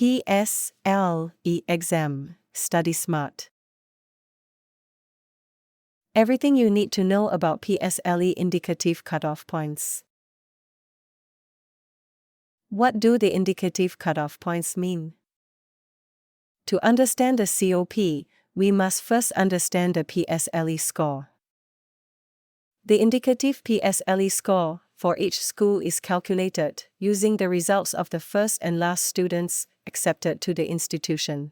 PSLE exam, StudySmart. Everything you need to know about PSLE indicative cutoff points. What do the indicative cutoff points mean? To understand the COP, we must first understand the PSLE score. The indicative PSLE score for each school is calculated using the results of the first and last students accepted to the institution.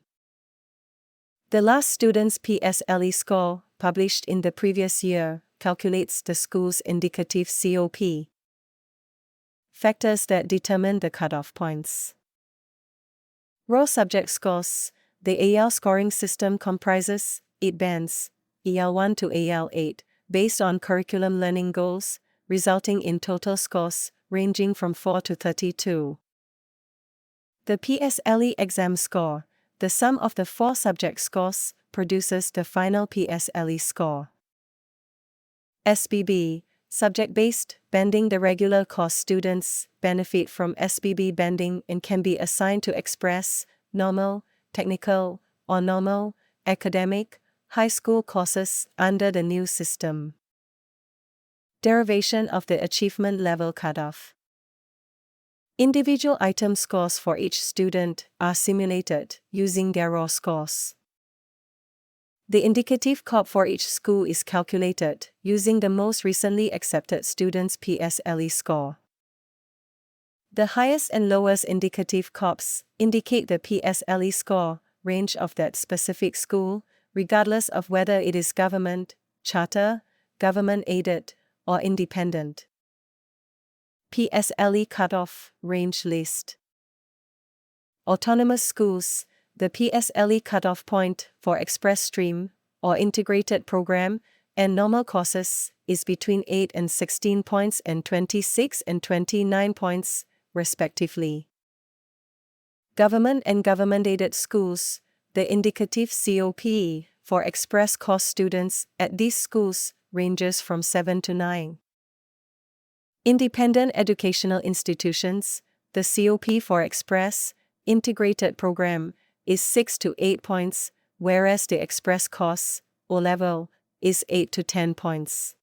The last student's PSLE score, published in the previous year, calculates the school's indicative COP. Factors that determine the cutoff points. Raw subject scores. The AL scoring system comprises 8 bands, AL1 to AL8, based on curriculum learning goals, resulting in total scores ranging from 4 to 32. The PSLE exam score, the sum of the 4 subject scores, produces the final PSLE score. SBB, subject-based banding. The regular course students benefit from SBB banding and can be assigned to express, normal, technical, or normal, academic, high school courses under the new system. Derivation of the achievement level cutoff. Individual item scores for each student are simulated using their raw scores. The indicative COP for each school is calculated using the most recently accepted student's PSLE score. The highest and lowest indicative COPs indicate the PSLE score range of that specific school, regardless of whether it is government, charter, government-aided, or independent. PSLE cutoff range list. Autonomous schools. The PSLE cutoff point for express stream, or integrated program, and normal courses is between 8 and 16 points and 26 and 29 points, respectively. Government and government-aided schools. The indicative COP for express course students at these schools ranges from 7 to 9. Independent educational institutions. The COP for express, integrated program is 6 to 8 points, whereas the express course, O-level, is 8 to 10 points.